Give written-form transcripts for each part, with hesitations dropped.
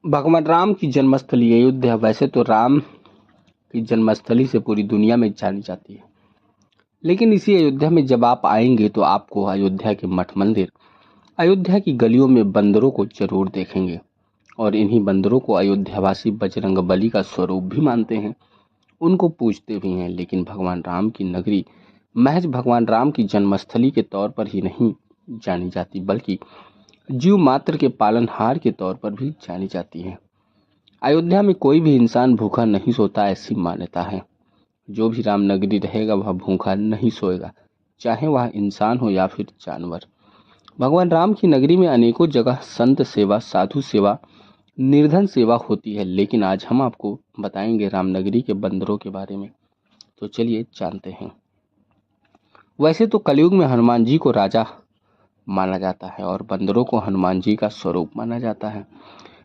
भगवान राम की जन्मस्थली अयोध्या वैसे तो राम की जन्मस्थली से पूरी दुनिया में जानी जाती है, लेकिन इसी अयोध्या में जब आप आएंगे तो आपको अयोध्या के मठ मंदिर, अयोध्या की गलियों में बंदरों को जरूर देखेंगे। और इन्हीं बंदरों को अयोध्यावासी बजरंग बली का स्वरूप भी मानते हैं, उनको पूजते भी हैं। लेकिन भगवान राम की नगरी महज भगवान राम की जन्मस्थली के तौर पर ही नहीं जानी जाती, बल्कि जीव मात्र के पालनहार के तौर पर भी जानी जाती है। अयोध्या में कोई भी इंसान भूखा नहीं सोता, ऐसी मान्यता है। जो भी राम नगरी रहेगा वह भूखा नहीं सोएगा, चाहे वह इंसान हो या फिर जानवर। भगवान राम की नगरी में अनेकों जगह संत सेवा, साधु सेवा, निर्धन सेवा होती है। लेकिन आज हम आपको बताएंगे रामनगरी के बंदरों के बारे में। तो चलिए जानते हैं। वैसे तो कलयुग में हनुमान जी को राजा माना जाता है और बंदरों को हनुमान जी का स्वरूप माना जाता है।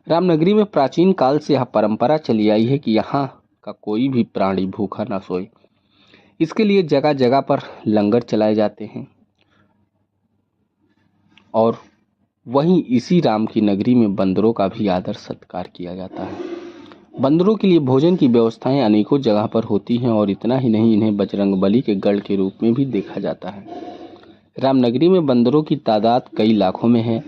रामनगरी में प्राचीन काल से यह परंपरा चली आई है कि यहाँ का कोई भी प्राणी भूखा ना सोए। इसके लिए जगह जगह पर लंगर चलाए जाते हैं और वहीं इसी राम की नगरी में बंदरों का भी आदर सत्कार किया जाता है। बंदरों के लिए भोजन की व्यवस्थाएं अनेकों जगह पर होती हैं और इतना ही नहीं, इन्हें बजरंगबली के गढ़ के रूप में भी देखा जाता है। रामनगरी में बंदरों की तादाद कई लाखों में है।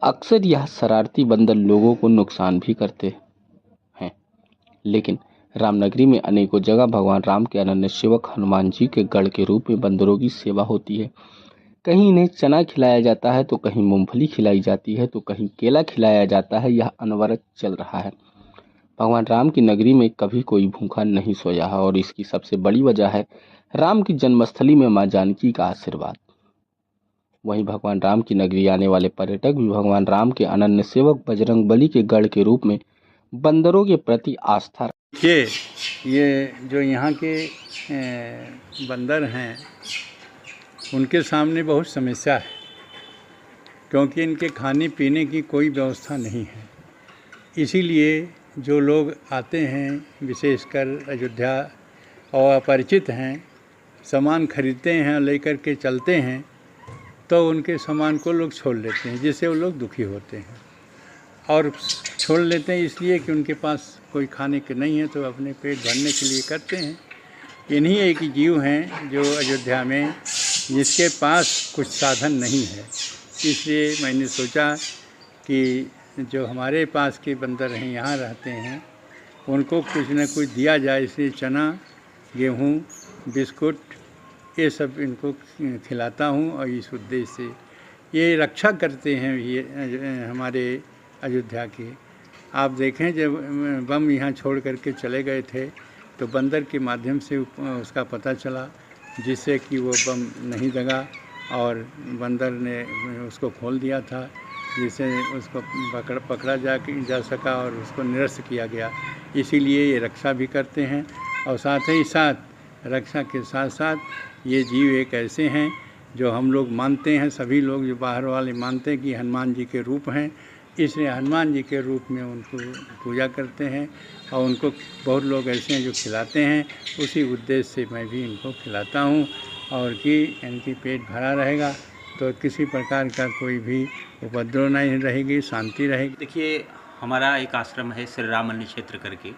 अक्सर यह शरारती बंदर लोगों को नुकसान भी करते हैं, लेकिन रामनगरी में अनेकों जगह भगवान राम के अनन्य सेवक हनुमान जी के गढ़ के रूप में बंदरों की सेवा होती है। कहीं इन्हें चना खिलाया जाता है तो कहीं मूंगफली खिलाई जाती है तो कहीं केला खिलाया जाता है। यह अनवरत चल रहा है। भगवान राम की नगरी में कभी कोई भूखा नहीं सोया है और इसकी सबसे बड़ी वजह है राम की जन्मस्थली में मां जानकी का आशीर्वाद। वहीं भगवान राम की नगरी आने वाले पर्यटक भी भगवान राम के अनन्य सेवक बजरंगबली के गढ़ के रूप में बंदरों के प्रति आस्था। ये जो यहाँ के बंदर हैं उनके सामने बहुत समस्या है, क्योंकि इनके खाने पीने की कोई व्यवस्था नहीं है। इसीलिए जो लोग आते हैं, विशेषकर अयोध्या और अपरिचित हैं, सामान खरीदते हैं, लेकर के चलते हैं, तो उनके सामान को लोग छोड़ लेते हैं, जिससे वो लोग दुखी होते हैं। और छोड़ लेते हैं इसलिए कि उनके पास कोई खाने के नहीं है, तो अपने पेट भरने के लिए करते हैं। इन्हीं एक जीव हैं जो अयोध्या में, जिसके पास कुछ साधन नहीं है। इसलिए मैंने सोचा कि जो हमारे पास के बंदर हैं, यहाँ रहते हैं, उनको कुछ न कुछ दिया जाए। इसलिए चना, गेहूँ, बिस्कुट, ये सब इनको खिलाता हूँ और इस उद्देश्य से ये रक्षा करते हैं ये हमारे अयोध्या की। आप देखें, जब बम यहाँ छोड़ करके चले गए थे तो बंदर के माध्यम से उसका पता चला, जिससे कि वो बम नहीं दगा और बंदर ने उसको खोल दिया था, जिससे उसको पकड़ा जा सका और उसको निरस्त किया गया। इसीलिए ये रक्षा भी करते हैं और साथ ही साथ रक्षा के साथ साथ ये जीव एक ऐसे हैं जो हम लोग मानते हैं, सभी लोग जो बाहर वाले मानते हैं कि हनुमान जी के रूप हैं। इसलिए हनुमान जी के रूप में उनको पूजा करते हैं और उनको बहुत लोग ऐसे हैं जो खिलाते हैं। उसी उद्देश्य से मैं भी इनको खिलाता हूँ और कि इनकी पेट भरा रहेगा तो किसी प्रकार का कोई भी उपद्रव नहीं रहेगी, शांति रहेगी। देखिए, हमारा एक आश्रम है श्री राम अन्य क्षेत्र करके,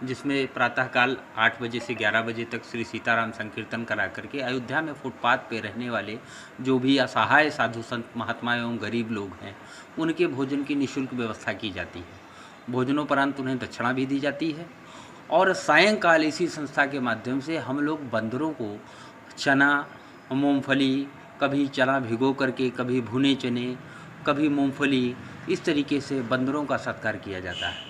जिसमें प्रातःकाल 8 बजे से 11 बजे तक श्री सीताराम संकीर्तन करा करके अयोध्या में फुटपाथ पे रहने वाले जो भी असहाय साधु संत महात्मा एवं गरीब लोग हैं, उनके भोजन की निःशुल्क व्यवस्था की जाती है। भोजनोपरांत उन्हें दक्षिणा भी दी जाती है और सायंकाल इसी संस्था के माध्यम से हम लोग बंदरों को चना, मूंगफली, कभी चना भिगो करके, कभी भुने चने, कभी मूंगफली, इस तरीके से बंदरों का सत्कार किया जाता है।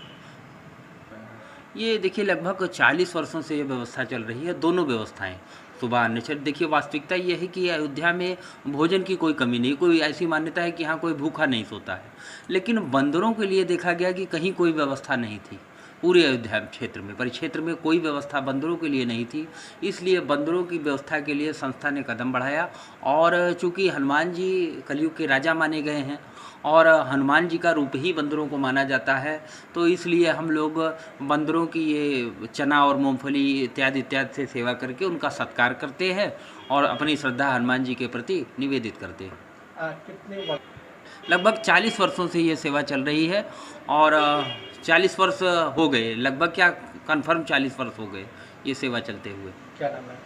ये देखिए लगभग 40 वर्षों से ये व्यवस्था चल रही है, दोनों व्यवस्थाएं सुबह अन्य। देखिए वास्तविकता ये है कि अयोध्या में भोजन की कोई कमी नहीं, कोई ऐसी मान्यता है कि यहाँ कोई भूखा नहीं सोता है, लेकिन बंदरों के लिए देखा गया कि कहीं कोई व्यवस्था नहीं थी। पूरे अयोध्या क्षेत्र में, परिक्षेत्र में कोई व्यवस्था बंदरों के लिए नहीं थी। इसलिए बंदरों की व्यवस्था के लिए संस्था ने कदम बढ़ाया और चूँकि हनुमान जी कलयुग के राजा माने गए हैं और हनुमान जी का रूप ही बंदरों को माना जाता है, तो इसलिए हम लोग बंदरों की ये चना और मूंगफली इत्यादि इत्यादि से सेवा करके उनका सत्कार करते हैं और अपनी श्रद्धा हनुमान जी के प्रति निवेदित करते हैं। लगभग 40 वर्षों से ये सेवा चल रही है और 40 वर्ष हो गए, लगभग क्या कंफर्म 40 वर्ष हो गए ये सेवा चलते हुए। क्या नाम है?